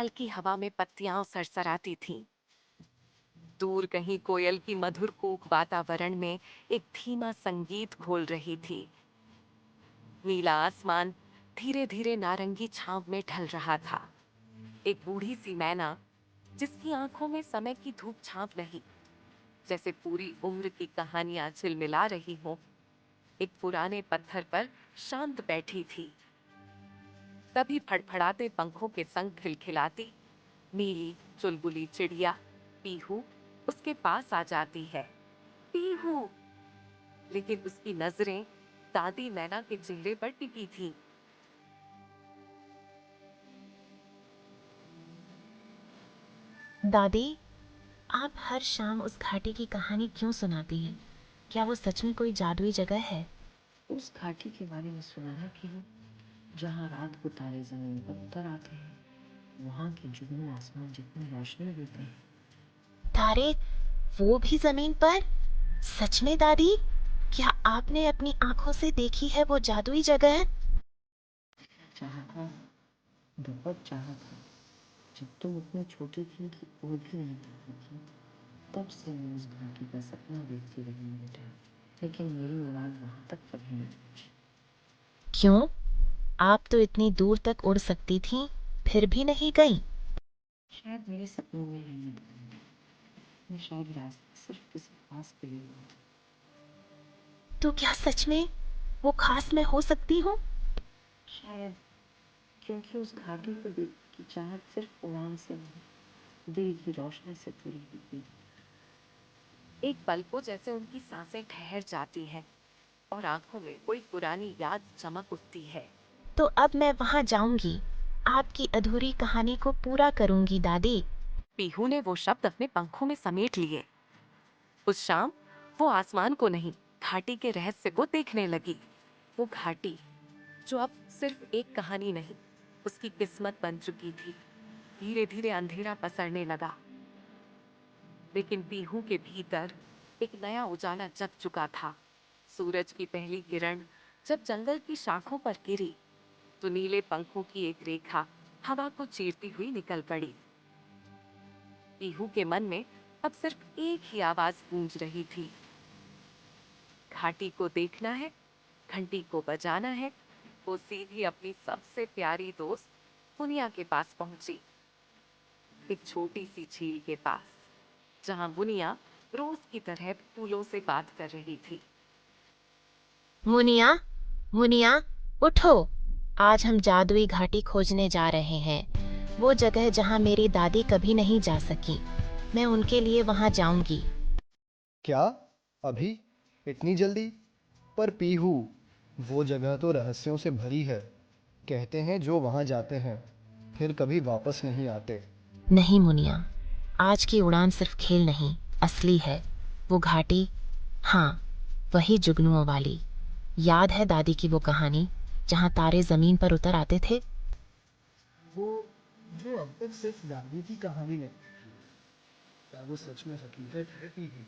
हल्की हवा में पत्तियां सरसराती थीं। दूर कहीं कोयल की मधुर कूक वातावरण में एक धीमा संगीत घोल रही थी। नीला आसमान धीरे धीरे नारंगी छांव में ढल रहा था। एक बूढ़ी सी मैना, जिसकी आंखों में समय की धूप छांव नहीं, जैसे पूरी उम्र की कहानियां झिलमिला रही हो, एक पुराने पत्थर पर शांत बैठी थी। तभी फड़फड़ाते पंखों के संग खिलखिलाती नीली चुलबुली चिड़िया पीहू उसके पास आ जाती है। पीहू! लेकिन उसकी नजरें दादी नैना के चेहरे पर टिकी थीं। दादी, आप हर शाम उस घाटी की कहानी क्यों सुनाती हैं? क्या वो सच में कोई जादुई जगह है? उस घाटी के बारे में सुना है कि जहाँ रात को तारे जमीन पर उतर आते हैं, वहाँ के जुगनू आसमान जितनी रोशनी देते हैं। तारे, वो भी जमीन पर? सच में दादी? क्या आपने अपनी आंखों से देखी है वो जादुई जगह? चाहा था, बहुत चाहा था। जब तुम उतने छोटे थे कि वो भी नहीं देखी थी, तब से मैं उस घाटी का सपना देखती रही हूँ बेटा। लेकिन मेरी उड़ान वहाँ तक कभी नहीं पहुँची। क्यों? आप तो इतनी दूर तक उड़ सकती थीं, फिर भी नहीं गई? शायद मेरे सपनों में रहने दो। मैं शायद रास्ता सिर्फ किसी खास के लिए हुआ था। तो क्या सच में वो खास मैं हो सकती हूँ? शायद, क्योंकि उस घाटी को देखने की चाहत सिर्फ उड़ान से नहीं, दिल की रोशनी से पूरी होती है। एक पल को जैसे उनकी सांसें ठहर जाती हैं और आंखों में कोई पुरानी याद चमक उठती है। तो अब मैं वहां जाऊंगी, आपकी अधूरी कहानी को पूरा करूंगी दादी। पीहू ने वो शब्द अपने पंखों में समेट लिए। उस शाम वो आसमान को नहीं, घाटी के रहस्य को देखने लगी। वो घाटी जो अब सिर्फ एक कहानी नहीं, उसकी किस्मत बन चुकी थी। धीरे धीरे अंधेरा पसरने लगा, लेकिन पीहू के भीतर एक नया उजाला जग चुका था। सूरज की पहली किरण जब जंगल की शाखों पर गिरी, तो नीले पंखों की एक रेखा हवा को चीरती हुई निकल पड़ी। पीहू के मन में अब सिर्फ एक ही आवाज गूंज रही थी, घाटी को देखना है, घंटी को बजाना है। वो सीधी अपनी सबसे प्यारी दोस्त मुनिया के पास पहुंची, एक छोटी सी झील के पास, जहां मुनिया रोज की तरह फूलों से बात कर रही थी। मुनिया, मुनिया, उठो। आज हम जादुई घाटी खोजने जा रहे हैं, वो जगह जहाँ मेरी दादी कभी नहीं जा सकी। मैं उनके लिए वहाँ जाऊंगी। क्या? अभी? इतनी जल्दी? पर पीहू, वो जगह तो रहस्यों से भरी है। कहते हैं जो वहाँ जाते हैं फिर कभी वापस नहीं आते। नहीं मुनिया, आज की उड़ान सिर्फ खेल नहीं, असली है। वो घाटी, हाँ, वही जुगनुओं वाली। याद है दादी की वो कहानी, जहाँ तारे जमीन पर उतर आते थे? वो वो अब तक सिर्फ दादी की कहानी है। क्या वो सच में हकीकत है पीहू?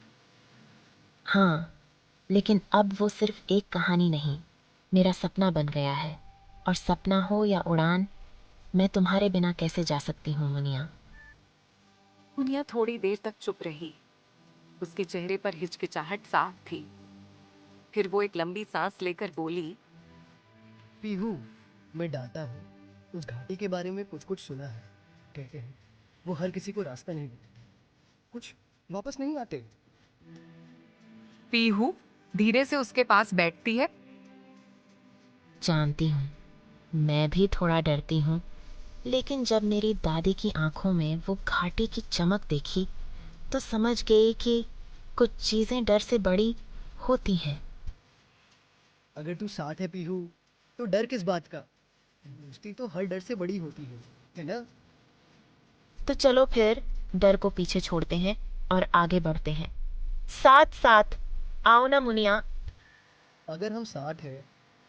हाँ, लेकिन अब वो सिर्फ एक कहानी नहीं, मेरा सपना बन गया है। और सपना हो या उड़ान, मैं तुम्हारे बिना कैसे जा सकती हूँ मुनिया? मुनिया थोड़ी देर तक चुप रही। उसके चेहरे पर हिचकिचाहट साफ थी। फिर वो एक लंबी सांस लेकर बोली, पीहू, मैं डांटा हूँ। उस घाटी के बारे में कुछ कुछ सुना है। कहते हैं वो हर किसी को रास्ता नहीं देते, कुछ वापस नहीं आते। पीहू धीरे से उसके पास बैठती है। जानती हूँ, मैं भी थोड़ा डरती हूँ, लेकिन जब मेरी दादी की आंखों में वो घाटी की चमक देखी, तो समझ गई कि कुछ चीजें डर से बड़ी होती हैं। अगर तू साथ है पीहू, तो डर किस बात का? दोस्ती तो हर डर से बड़ी होती है ना? तो चलो फिर डर को पीछे छोड़ते हैं और आगे बढ़ते हैं। साथ साथ आओ ना मुनिया। अगर हम साथ हैं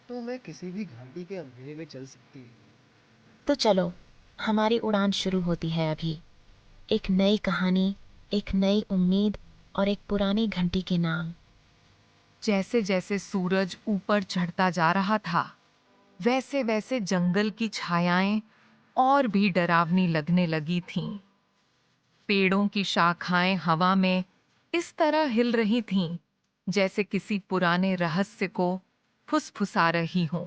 तो मैं किसी भी घाटी के अंधेरे में चल सकती है। तो चलो, हमारी उड़ान शुरू होती है अभी। एक नई कहानी, एक नई उम्मीद और एक पुरानी घंटी के नाम। जैसे जैसे सूरज ऊपर चढ़ता जा रहा था, वैसे वैसे जंगल की छायाएं और भी डरावनी लगने लगी थीं। पेड़ों की शाखाएं हवा में इस तरह हिल रही थीं जैसे किसी पुराने रहस्य को फुसफुसा रही हों।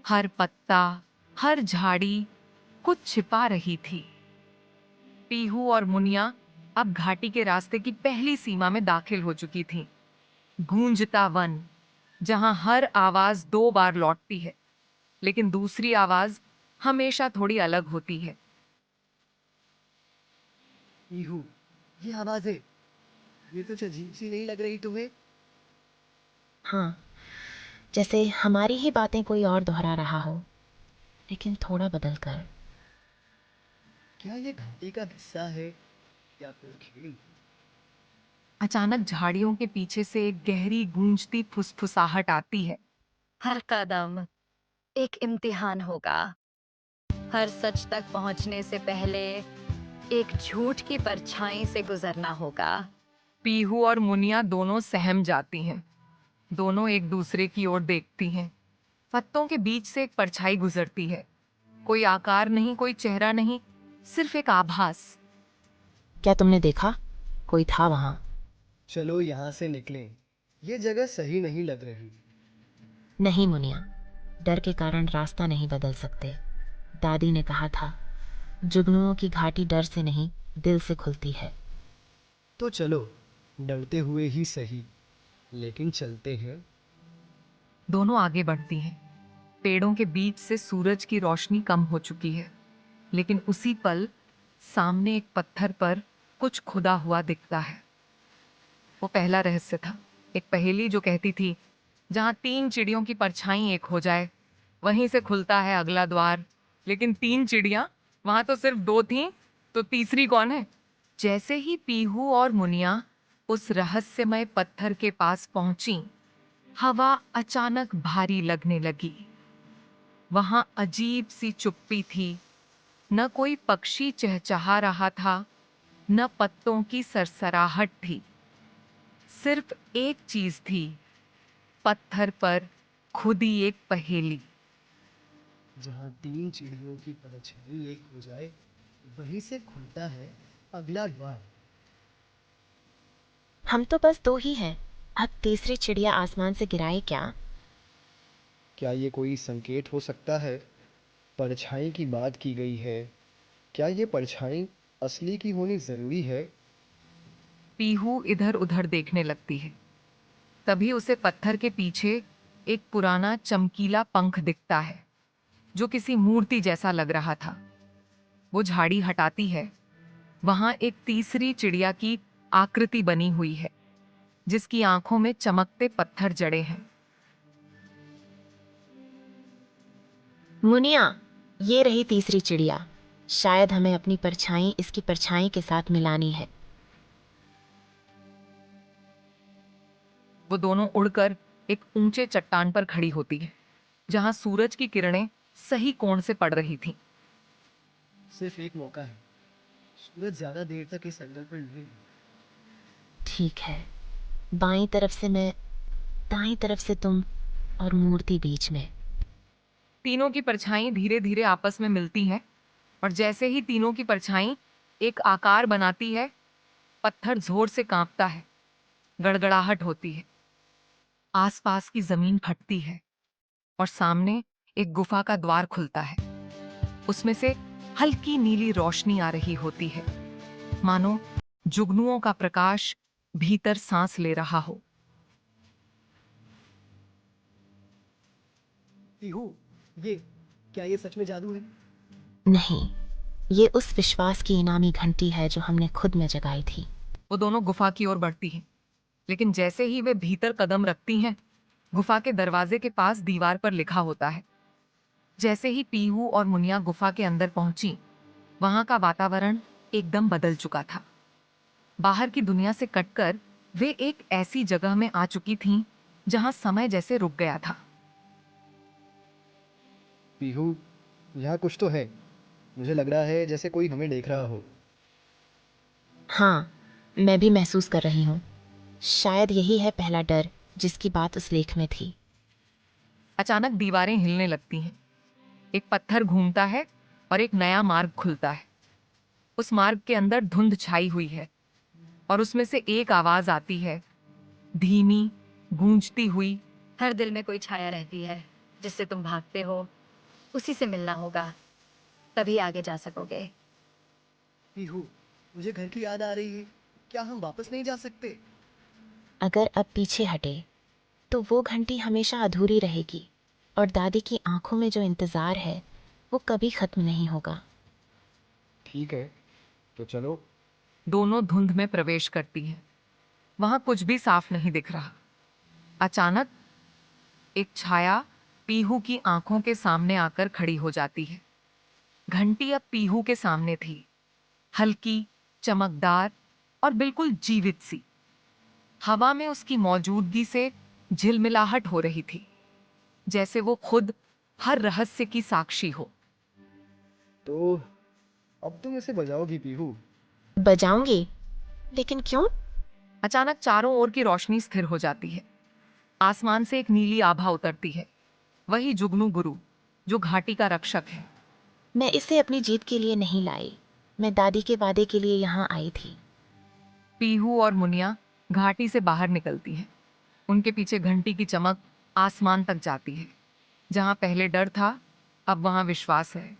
हर पत्ता, हर झाड़ी कुछ छिपा रही थी। पीहू और मुनिया अब घाटी के रास्ते की पहली सीमा में दाखिल हो चुकी थीं। गूंजता वन, जहां हर आवाज 2 बार लौटती है, लेकिन दूसरी आवाज हमेशा थोड़ी अलग होती है। पीहू, ये आवाज़ें, ये कुछ अजीब सी नहीं लग रही तुम्हें? हाँ, जैसे हमारी ही बातें कोई और दोहरा रहा हो, लेकिन थोड़ा बदल कर। क्या ये घंटी का हिस्सा है या फिर खेल? अचानक झाड़ियों के पीछे से एक गहरी गूंजती फुसफुसाहट आती है। हर कदम एक इम्तिहान होगा। हर सच तक पहुंचने से पहले एक झूठ की परछाई से गुजरना होगा। पीहू और मुनिया दोनों सहम जाती हैं। दोनों एक दूसरे की ओर देखती हैं। पत्तों के बीच से एक परछाई गुजरती है। कोई आकार नहीं, कोई चेहरा नहीं, सिर्फ एक आभास। क्या तुमने देखा? कोई था वहां। चलो यहाँ से निकलें। ये जगह सही नहीं लग रही। नहीं मुनिया, डर के कारण रास्ता नहीं बदल सकते। दादी ने कहा था, जुगनुओं की घाटी डर से नहीं, दिल से खुलती है। तो चलो, डरते हुए ही सही, लेकिन चलते हैं। दोनों आगे बढ़ती हैं। पेड़ों के बीच से सूरज की रोशनी कम हो चुकी है, लेकिन उसी पल सामने एक पत्थर पर कुछ खुदा हुआ दिखता है। वो पहला रहस्य था, एक पहेली जो कहती थी, जहां 3 चिड़ियों की परछाई एक हो जाए, वहीं से खुलता है अगला द्वार। लेकिन 3 चिड़ियां, वहां तो सिर्फ 2 थीं, तो तीसरी कौन है? जैसे ही पीहू और मुनिया उस रहस्यमय पत्थर के पास पहुंची, हवा अचानक भारी लगने लगी। वहां अजीब सी चुप्पी थी। न कोई पक्षी चहचहा रहा था, न पत्तों की सरसराहट थी। सिर्फ एक चीज थी, पत्थर पर खुदी एक पहेली। जहाँ 3 चिड़ियों की परछाई एक हो जाए, वहीं से खुलता है अगला द्वार। हम तो बस 2 ही हैं। अब तीसरी चिड़िया आसमान से गिराए क्या? क्या ये कोई संकेत हो सकता है? परछाई की बात की गई है। क्या ये परछाई असली की होनी जरूरी है? पीहू इधर उधर देखने लगती है। तभी उसे पत्थर के पीछे एक पुराना चमकीला पंख दिखता है, जो किसी मूर्ति जैसा लग रहा था। वो झाड़ी हटाती है। वहां एक तीसरी चिड़िया की आकृति बनी हुई है, जिसकी आंखों में चमकते पत्थर जड़े हैं। मुनिया, ये रही तीसरी चिड़िया। शायद हमें अपनी परछाई इसकी परछाई के साथ मिलानी है। वो दोनों उड़कर एक ऊंचे चट्टान पर खड़ी होती है, जहां सूरज की किरणें सही कोण से पड़ रही थीं। सिर्फ एक मौका है। सूरज ज्यादा देर तक इस एंगल पर नहीं। ठीक है, बाईं तरफ से मैं, दाईं तरफ से तुम, और मूर्ति बीच में। तीनों की परछाई धीरे धीरे आपस में मिलती हैं, और जैसे ही तीनों की परछाई एक आकार बनाती है, पत्थर जोर से कांपता है, गड़गड़ाहट होती है। आसपास की जमीन फटती है और सामने एक गुफा का द्वार खुलता है। उसमें से हल्की नीली रोशनी आ रही होती है, मानो जुगनुओं का प्रकाश भीतर सांस ले रहा हो। पीहू, ये क्या ये सच में जादू है? नहीं, ये उस विश्वास की इनामी घंटी है जो हमने खुद में जगाई थी। वो दोनों गुफा की ओर बढ़ती हैं, लेकिन जैसे ही वे भीतर कदम रखती हैं, गुफा के दरवाजे के पास दीवार पर लिखा होता है। जैसे ही पीहू और मुनिया गुफा के अंदर पहुंची, वहां का वातावरण एकदम बदल चुका था। बाहर की दुनिया से कटकर वे एक ऐसी जगह में आ चुकी थीं, जहां समय जैसे रुक गया था। पीहू, यहाँ कुछ तो है। मुझे लग रहा है जैसे कोई हमें देख रहा हो। हाँ, मैं भी महसूस कर रही हूँ। शायद यही है पहला डर जिसकी बात उस लेख में थी। अचानक दीवारें हिलने लगती हैं। एक पत्थर घूमता है और एक नया मार्ग खुलता है। उस मार्ग के अंदर धुंध छाई हुई है और उसमें से एक आवाज आती है, धीमी, गूंजती हुई। हर दिल में कोई छाया रहती है जिससे तुम भागते हो, उसी से मिलना होगा, तभी आगे जा सकोगे। पीहू, मुझे घर की याद आ रही है। क्या हम वापस नहीं जा सकते? अगर अब पीछे हटे तो वो घंटी हमेशा अधूरी रहेगी और दादी की आंखों में जो इंतज़ार है वो कभी ख़त्म नहीं होगा। ठीक है, तो चलो। दोनों धुंध में प्रवेश करती हैं। वहां कुछ भी साफ नहीं दिख रहा। अचानक एक छाया पीहू की आंखों के सामने आकर खड़ी हो जाती है। घंटी अब पीहू के सामने थी, हल्की, चमकदार और बिल्कुल जीवित सी। हवा में उसकी मौजूदगी से झिलमिलाहट हो रही थी, जैसे वो खुद हर रहस्य की साक्षी हो। तो अब तुम इसे बजाओगी पीहू? बजाऊंगी, लेकिन क्यों? अचानक चारों ओर की रोशनी स्थिर हो जाती है। आसमान से एक नीली आभा उतरती है, वही जुगनू गुरु जो घाटी का रक्षक है। मैं इसे अपनी जीत के लिए नहीं लाई, मैं दादी के वादे के लिए यहाँ आई थी। पीहू और मुनिया घाटी से बाहर निकलती हैं। उनके पीछे घंटी की चमक आसमान तक जाती है। जहां पहले डर था, अब वहां विश्वास है।